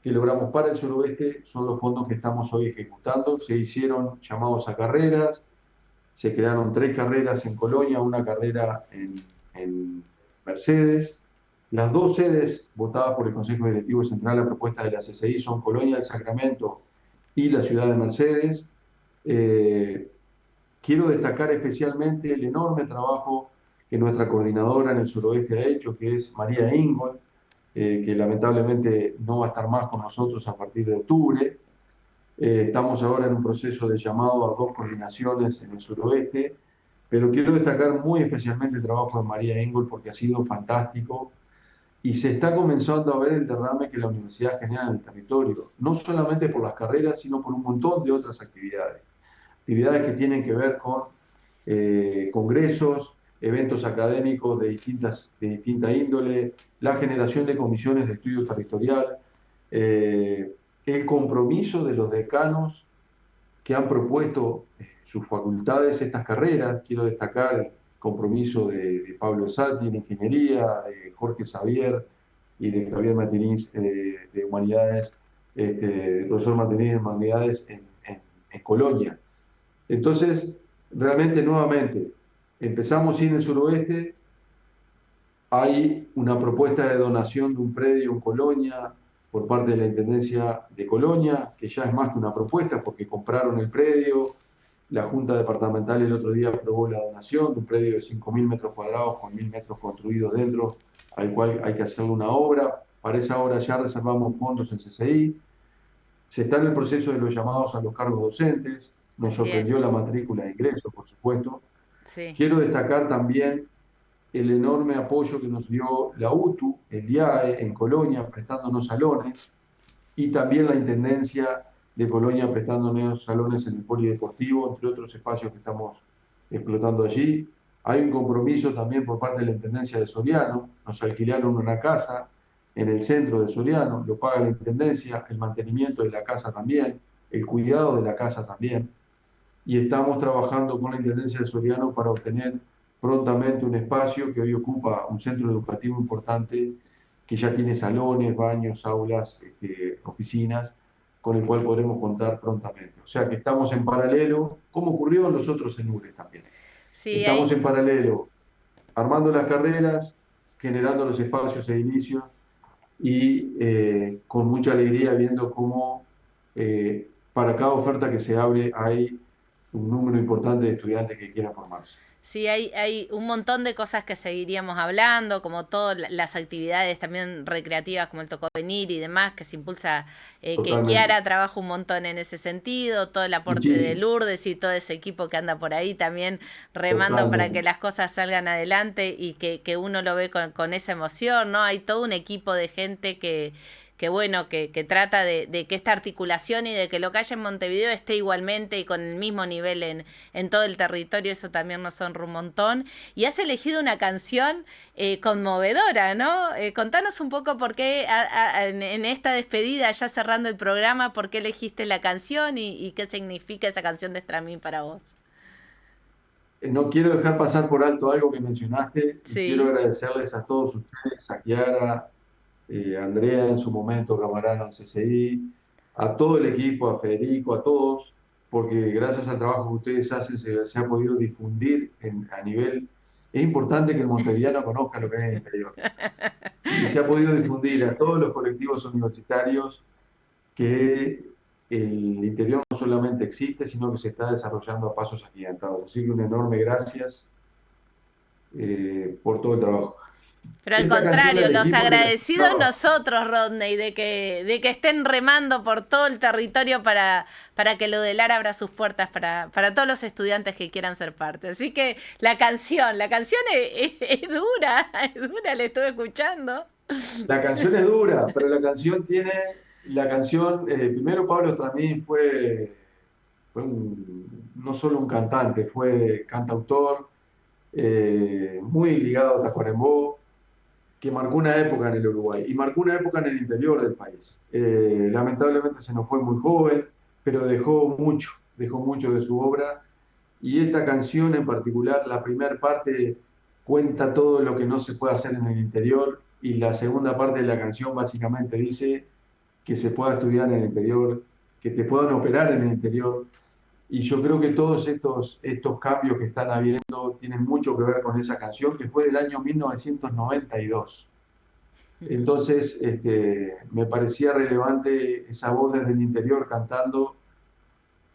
que logramos para el suroeste son los fondos que estamos hoy ejecutando. Se hicieron llamados a carreras, se crearon 3 carreras en Colonia, una carrera en Mercedes. Las 2 sedes votadas por el Consejo Directivo Central a propuesta de la CCI son Colonia del Sacramento y la ciudad de Mercedes. Quiero destacar especialmente el enorme trabajo que nuestra coordinadora en el suroeste ha hecho, que es María Ingol, que lamentablemente no va a estar más con nosotros a partir de octubre. Estamos ahora en un proceso de llamado a 2 coordinaciones en el suroeste, pero quiero destacar muy especialmente el trabajo de María Engel porque ha sido fantástico y se está comenzando a ver el derrame que la universidad genera en el territorio, no solamente por las carreras, sino por un montón de otras actividades. Actividades que tienen que ver con congresos, eventos académicos de distinta índole, la generación de comisiones de estudio territorial, el compromiso de los decanos que han propuesto sus facultades estas carreras. Quiero destacar el compromiso de Pablo Sati en Ingeniería, de Jorge Xavier y de Javier Martínez de Humanidades, el profesor Martínez de Humanidades en Colonia. Entonces, realmente, nuevamente, empezamos en el suroeste, hay una propuesta de donación de un predio en Colonia por parte de la Intendencia de Colonia, que ya es más que una propuesta porque compraron el predio. La Junta Departamental el otro día aprobó la donación de un predio de 5.000 metros cuadrados con 1.000 metros construidos dentro, al cual hay que hacer una obra. Para esa obra ya reservamos fondos en CCI. Se está en el proceso de los llamados a los cargos docentes. Nos sorprendió la matrícula de ingreso, por supuesto. Sí. Quiero destacar también el enorme apoyo que nos dio la UTU, el IAE en Colonia, prestándonos salones, y también la Intendencia de Colonia prestándonos salones en el polideportivo, entre otros espacios que estamos explotando allí. Hay un compromiso también por parte de la Intendencia de Soriano, nos alquilaron una casa en el centro de Soriano, lo paga la Intendencia, el mantenimiento de la casa también, el cuidado de la casa también, y estamos trabajando con la Intendencia de Soriano para obtener prontamente un espacio que hoy ocupa un centro educativo importante que ya tiene salones, baños, aulas, oficinas, con el cual podremos contar prontamente. O sea que estamos en paralelo, como ocurrió en los otros ENURES también. Sí, estamos en paralelo, armando las carreras, generando los espacios e inicios y con mucha alegría viendo cómo para cada oferta que se abre hay un número importante de estudiantes que quieran formarse. Sí, hay un montón de cosas que seguiríamos hablando, como todas las actividades también recreativas como el Tocovenir y demás, que se impulsa, que Kiara trabaja un montón en ese sentido, todo el aporte de Lourdes y todo ese equipo que anda por ahí también remando para que las cosas salgan adelante y que uno lo ve con esa emoción, ¿no? Hay todo un equipo de gente que bueno, que trata de que esta articulación y de que lo que haya en Montevideo esté igualmente y con el mismo nivel en todo el territorio. Eso también nos honra un montón. Y has elegido una canción conmovedora, ¿no? Contanos un poco por qué en esta despedida, ya cerrando el programa, por qué elegiste la canción y qué significa esa canción de Estramín para vos. No quiero dejar pasar por alto algo que mencionaste. Sí. Quiero agradecerles a todos ustedes, a Kiara, Andrea en su momento, Camarano en CCI, a todo el equipo, a Federico, a todos, porque gracias al trabajo que ustedes hacen se ha podido difundir a nivel... Es importante que el montevideano conozca lo que es el interior. Y se ha podido difundir a todos los colectivos universitarios que el interior no solamente existe, sino que se está desarrollando a pasos agigantados. Así que un enorme gracias por todo el trabajo. Pero al contrario, los agradecidos nosotros, Rodney, de que estén remando por todo el territorio para que lo del AR abra sus puertas para todos los estudiantes que quieran ser parte. Así que la canción es dura, la estuve escuchando. La canción es dura, pero la canción primero Pablo Estramín fue no solo un cantante, fue cantautor, muy ligado a Tacuarembó, que marcó una época en el Uruguay y marcó una época en el interior del país. Lamentablemente se nos fue muy joven, pero dejó mucho de su obra, y esta canción en particular, la primera parte cuenta todo lo que no se puede hacer en el interior, y la segunda parte de la canción básicamente dice que se pueda estudiar en el interior, que te puedan operar en el interior. Y yo creo que todos estos cambios que están habiendo tienen mucho que ver con esa canción, que fue del año 1992. Entonces, me parecía relevante esa voz desde el interior cantando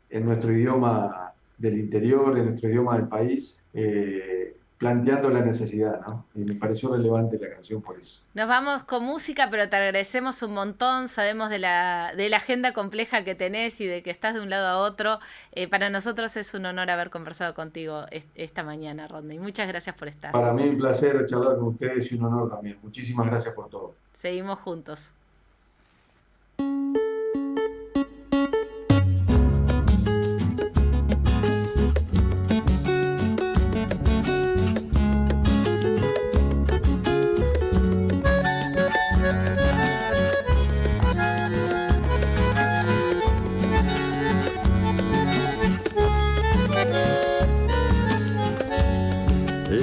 en nuestro idioma del interior, en nuestro idioma del país, planteando la necesidad, ¿no? Y me pareció relevante la canción por eso. Nos vamos con música, pero te agradecemos un montón. Sabemos de la agenda compleja que tenés y de que estás de un lado a otro. Para nosotros es un honor haber conversado contigo esta mañana, Rodney. Muchas gracias por estar. Para mí un placer charlar con ustedes y un honor también. Muchísimas gracias por todo. Seguimos juntos.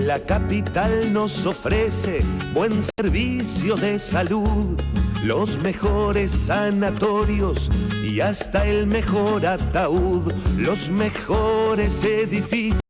La capital nos ofrece buen servicio de salud, los mejores sanatorios y hasta el mejor ataúd, los mejores edificios.